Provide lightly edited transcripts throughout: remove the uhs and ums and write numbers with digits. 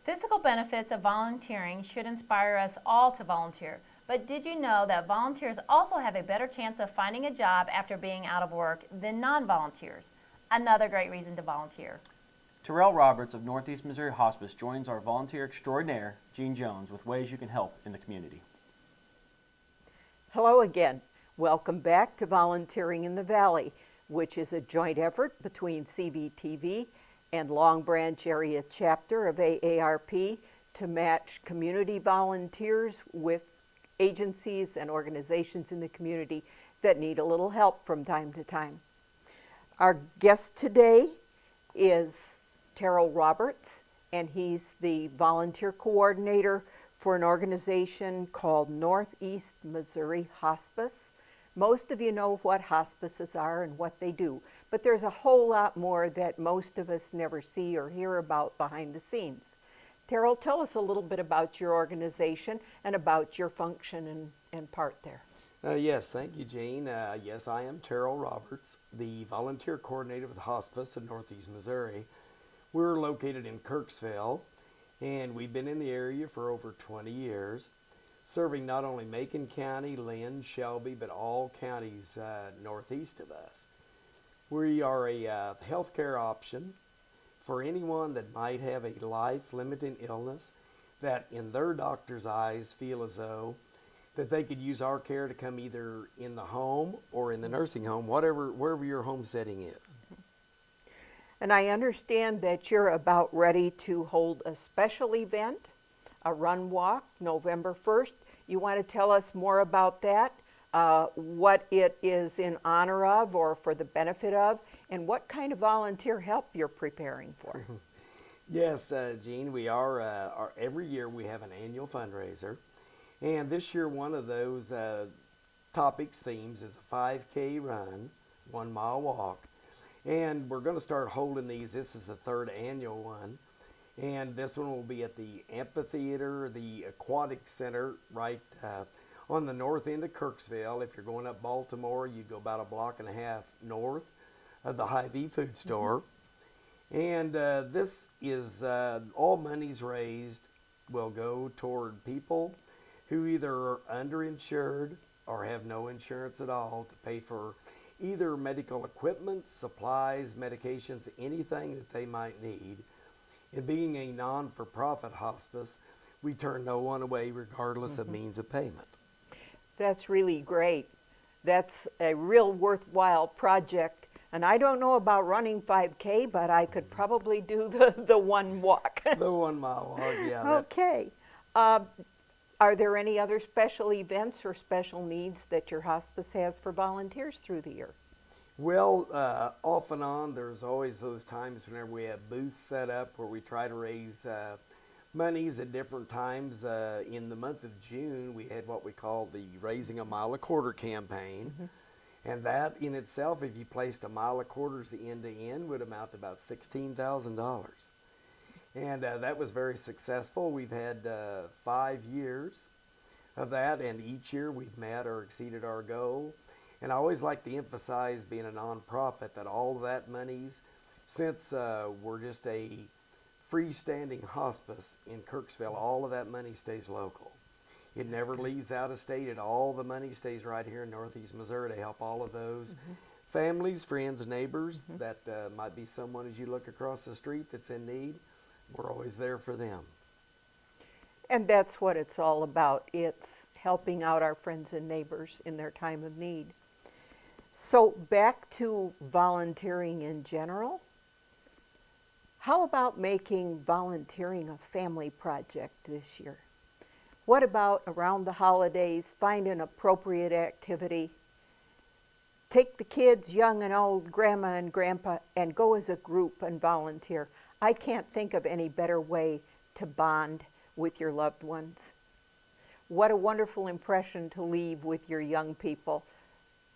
Physical benefits of volunteering should inspire us all to volunteer. But did you know that volunteers also have a better chance of finding a job after being out of work than non-volunteers? Another great reason to volunteer. Terrell Roberts of Northeast Missouri Hospice joins our volunteer extraordinaire, Gene Jones, with ways you can help in the community. Hello again. Welcome back to Volunteering in the Valley, which is a joint effort between CVTV and Long Branch Area Chapter of AARP to match community volunteers with agencies and organizations in the community that need a little help from time to time. Our guest today is Terrell Roberts, and he's the volunteer coordinator for an organization called Northeast Missouri Hospice. Most of you know what hospices are and what they do, but there's a whole lot more that most of us never see or hear about behind the scenes. Terrell, tell us a little bit about your organization and about your function and part there. Yes, thank you, Jane. Yes, I am Terrell Roberts, the volunteer coordinator with Hospice in Northeast Missouri. We're located in Kirksville, and we've been in the area for over 20 years, serving not only Macon County, Lynn, Shelby, but all counties northeast of us. We are a healthcare option for anyone that might have a life-limiting illness that in their doctor's eyes feel as though that they could use our care to come either in the home or in the nursing home, wherever your home setting is. And I understand that you're about ready to hold a special event, a run walk, November 1st. You want to tell us more about that, what it is in honor of or for the benefit of, and what kind of volunteer help you're preparing for? Yes, Jean, we are every year we have an annual fundraiser. And this year one of those topics, themes, is a 5K run, 1 mile walk. And we're going to start holding these. This is the 3rd annual one. And this one will be at the amphitheater, the aquatic center, right on the north end of Kirksville. If you're going up Baltimore, you go about 1.5 blocks north of the Hy-Vee food store. And this is all monies raised will go toward people who either are underinsured or have no insurance at all to pay for either medical equipment, supplies, medications, anything that they might need. And being a non-for-profit hospice, we turn no one away regardless of means of payment. That's really great. That's a real worthwhile project. And I don't know about running 5K, but I could probably do the one walk. The 1 mile walk, yeah. Okay. Are there any other special events or special needs that your hospice has for volunteers through the year? Well, off and on, there's always those times whenever we have booths set up where we try to raise monies at different times. In the month of June, we had what we call the Raising a Mile a Quarter campaign. And that in itself, if you placed a mile a quarters end to end, would amount to about $16,000. And that was very successful. We've had 5 years of that, and each year we've met or exceeded our goal. And I always like to emphasize, being a nonprofit, that all of that monies, since we're just a freestanding hospice in Kirksville, all of that money stays local. It never leaves out of state. All the money stays right here in Northeast Missouri to help all of those families, friends, neighbors that might be someone as you look across the street that's in need. We're always there for them. And that's what it's all about. It's helping out our friends and neighbors in their time of need. So back to volunteering in general. How about making volunteering a family project this year? What about around the holidays, find an appropriate activity, take the kids, young and old, grandma and grandpa, and go as a group and volunteer. I can't think of any better way to bond with your loved ones. What a wonderful impression to leave with your young people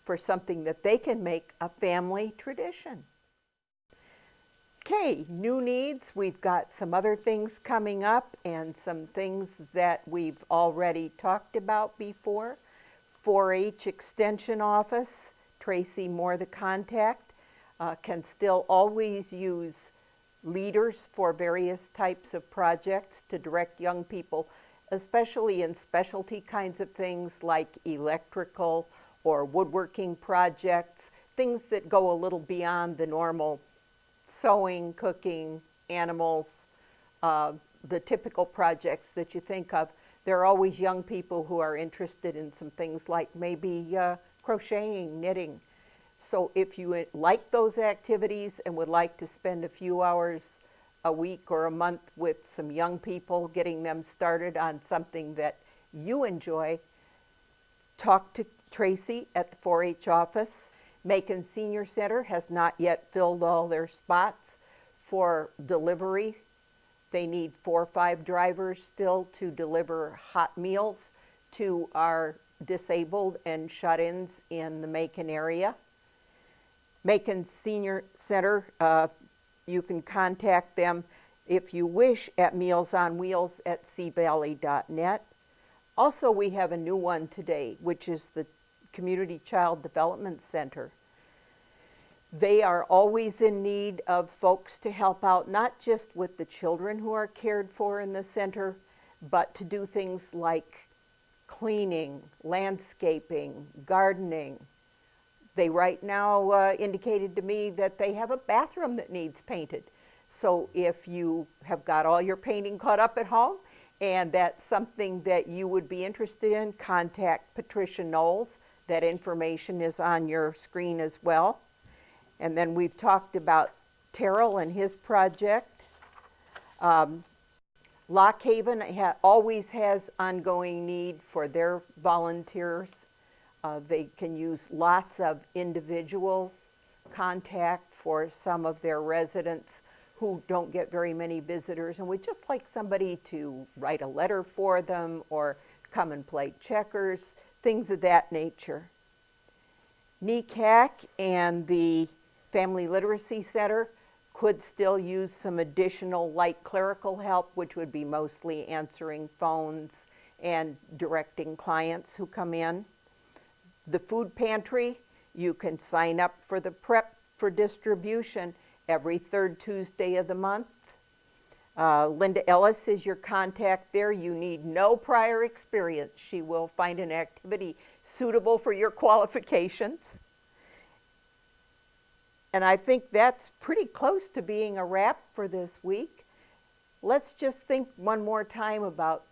for something that they can make a family tradition. Okay, new needs. We've got some other things coming up and some things that we've already talked about before. 4-H Extension Office, Tracy Moore, the contact, can still always use leaders for various types of projects to direct young people, especially in specialty kinds of things like electrical or woodworking projects, things that go a little beyond the normal sewing, cooking, animals, the typical projects that you think of. There are always young people who are interested in some things like maybe crocheting, knitting. So if you like those activities and would like to spend a few hours a week or a month with some young people, getting them started on something that you enjoy, talk to Tracy at the 4-H office. Macon Senior Center has not yet filled all their spots for delivery. They need 4 or 5 drivers still to deliver hot meals to our disabled and shut-ins in the Macon area. Macon Senior Center, you can contact them if you wish at mealsonwheels@cvalley.net. Also, we have a new one today, which is the Community Child Development Center. They are always in need of folks to help out, not just with the children who are cared for in the center, but to do things like cleaning, landscaping, gardening. They right now indicated to me that they have a bathroom that needs painted. So if you have got all your painting caught up at home and that's something that you would be interested in, contact Patricia Knowles. That information is on your screen as well. And then we've talked about Terrell and his project. Lock Haven always has ongoing need for their volunteers. They can use lots of individual contact for some of their residents who don't get very many visitors and would just like somebody to write a letter for them or come and play checkers, things of that nature. NECAC and the Family Literacy Center could still use some additional light clerical help, which would be mostly answering phones and directing clients who come in. The food pantry, you can sign up for the prep for distribution every 3rd Tuesday of the month. Linda Ellis is your contact there. You need no prior experience. She will find an activity suitable for your qualifications. And I think that's pretty close to being a wrap for this week. Let's just think one more time about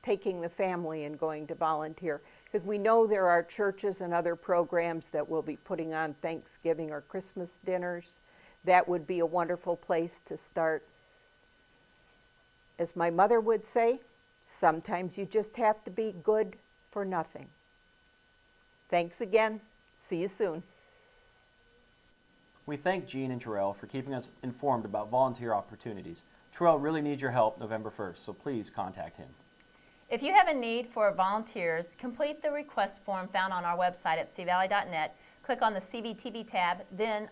taking the family and going to volunteer, because we know there are churches and other programs that will be putting on Thanksgiving or Christmas dinners. That would be a wonderful place to start. As my mother would say, sometimes you just have to be good for nothing. Thanks again. See you soon. We thank Gene and Terrell for keeping us informed about volunteer opportunities. Terrell really needs your help November 1st, so please contact him. If you have a need for volunteers, complete the request form found on our website at cvalley.net. Click on the CVTV tab, then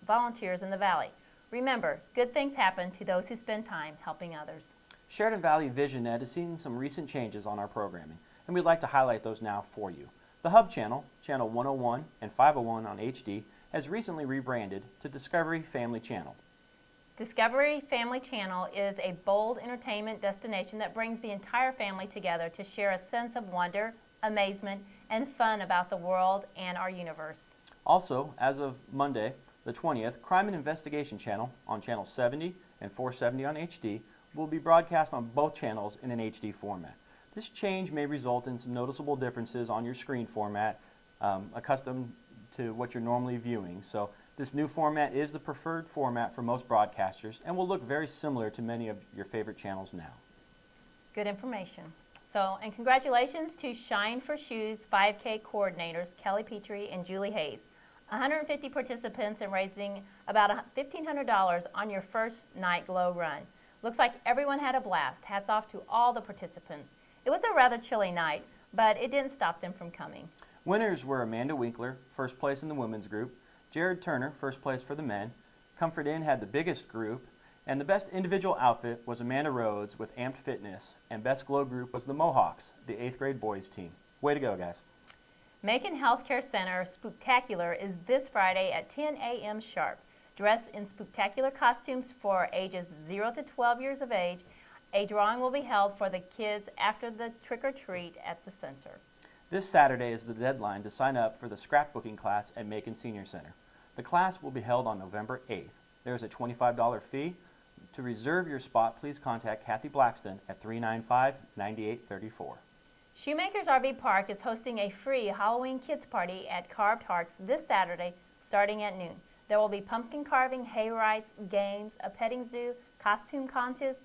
Volunteers in the Valley. Remember, good things happen to those who spend time helping others. Sheridan Valley VisionNet has seen some recent changes on our programming, and we'd like to highlight those now for you. The Hub channel, Channel 101 and 501 on HD, has recently rebranded to Discovery Family Channel. Discovery Family Channel is a bold entertainment destination that brings the entire family together to share a sense of wonder, amazement, and fun about the world and our universe. Also, as of Monday, the 20th, Crime and Investigation Channel on Channel 70 and 470 on HD will be broadcast on both channels in an HD format. This change may result in some noticeable differences on your screen format, accustomed to what you're normally viewing. So this new format is the preferred format for most broadcasters and will look very similar to many of your favorite channels now. Good information. So, and congratulations to Shine for Shoes 5K coordinators Kelly Petrie and Julie Hayes. 150 participants and raising about $1,500 on your first night glow run. Looks like everyone had a blast. Hats off to all the participants. It was a rather chilly night, but it didn't stop them from coming. Winners were Amanda Winkler, first place in the women's group, Jared Turner, first place for the men, Comfort Inn had the biggest group, and the best individual outfit was Amanda Rhodes with Amped Fitness, and best glow group was the Mohawks, the 8th grade boys team. Way to go, guys. Macon Healthcare Center Spooktacular is this Friday at 10 a.m. sharp. Dress in spectacular costumes for ages 0 to 12 years of age. A drawing will be held for the kids after the trick-or-treat at the center. This Saturday is the deadline to sign up for the scrapbooking class at Macon Senior Center. The class will be held on November 8th. There is a $25 fee. To reserve your spot, please contact Kathy Blackston at 395-9834. Shoemakers RV Park is hosting a free Halloween kids party at Carved Hearts this Saturday starting at noon. There will be pumpkin carving, hay rides, games, a petting zoo, costume contest,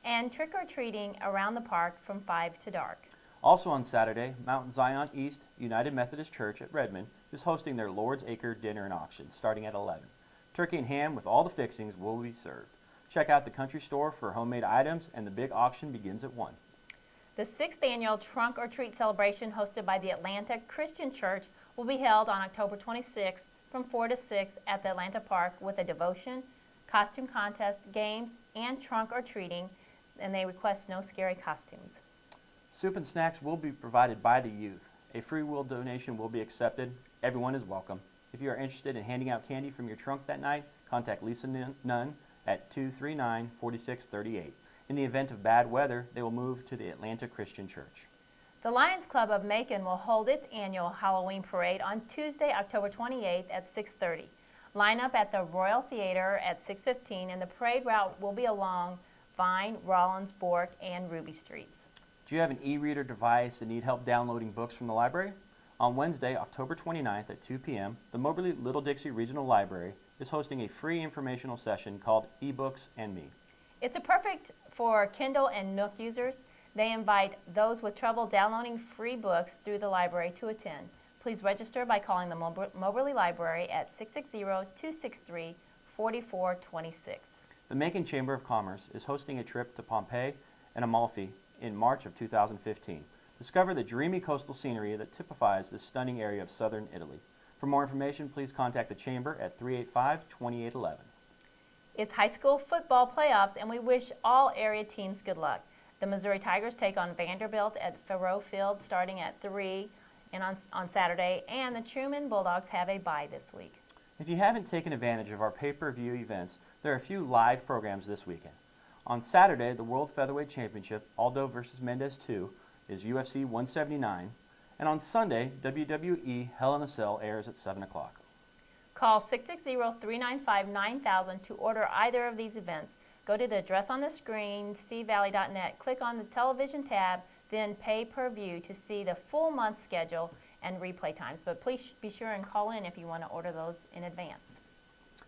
and trick-or-treating around the park from 5 to dark. Also on Saturday, Mount Zion East United Methodist Church at Redmond is hosting their Lord's Acre Dinner and Auction starting at 11. Turkey and ham with all the fixings will be served. Check out the country store for homemade items, and the big auction begins at 1. The 6th annual Trunk or Treat celebration hosted by the Atlanta Christian Church will be held on October 26th from 4 to 6 at the Atlanta Park with a devotion, costume contest, games, and trunk or treating, and they request no scary costumes. Soup and snacks will be provided by the youth. A free will donation will be accepted. Everyone is welcome. If you are interested in handing out candy from your trunk that night, contact Lisa Nunn at 239-4638. In the event of bad weather, they will move to the Atlanta Christian Church. The Lions Club of Macon will hold its annual Halloween parade on Tuesday, October 28th at 6:30. Line up at the Royal Theater at 6:15, and the parade route will be along Vine, Rollins, Bork, and Ruby Streets. Do you have an e-reader device and need help downloading books from the library? On Wednesday, October 29th at 2 p.m., the Moberly Little Dixie Regional Library is hosting a free informational session called eBooks and Me. It's perfect for Kindle and Nook users. They invite those with trouble downloading free books through the library to attend. Please register by calling the Moberly Library at 660-263-4426. The Macon Chamber of Commerce is hosting a trip to Pompeii and Amalfi in March of 2015. Discover the dreamy coastal scenery that typifies this stunning area of southern Italy. For more information, please contact the Chamber at 385-2811. It's high school football playoffs, and we wish all area teams good luck. The Missouri Tigers take on Vanderbilt at Faurot Field starting at 3 and on Saturday, and the Truman Bulldogs have a bye this week. If you haven't taken advantage of our pay-per-view events, there are a few live programs this weekend. On Saturday, the World Featherweight Championship, Aldo vs. Mendez 2, is UFC 179, and on Sunday, WWE Hell in a Cell airs at 7 o'clock. Call 660-395-9000 to order either of these events. Go to the address on the screen, cvalley.net, click on the television tab, then pay-per-view to see the full month schedule and replay times. But please be sure and call in if you want to order those in advance.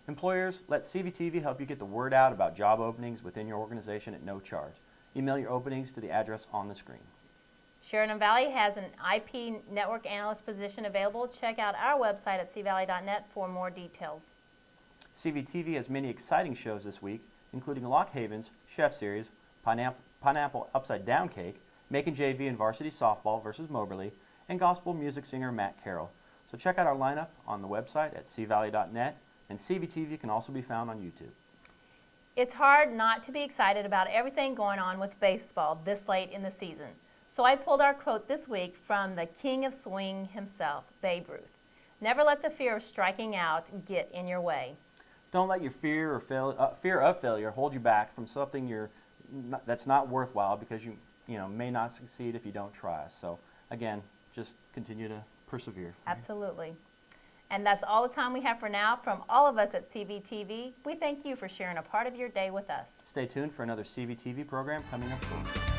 Employers, let CVTV help you get the word out about job openings within your organization at no charge. Email your openings to the address on the screen. Sheridan Valley has an IP network analyst position available. Check out our website at cvalley.net for more details. CVTV has many exciting shows this week, including Lock Haven's Chef Series, Pineapple Upside Down Cake, Macon JV and Varsity Softball versus Moberly, and gospel music singer Matt Carroll. So check out our lineup on the website at cvalley.net, and CVTV can also be found on YouTube. It's hard not to be excited about everything going on with baseball this late in the season. So I pulled our quote this week from the king of swing himself, Babe Ruth. Never let the fear of striking out get in your way. Don't let your fear of failure hold you back from something that's not worthwhile, because you may not succeed if you don't try. So again, just continue to persevere. Absolutely. And that's all the time we have for now. From all of us at CVTV, we thank you for sharing a part of your day with us. Stay tuned for another CVTV program coming up shortly.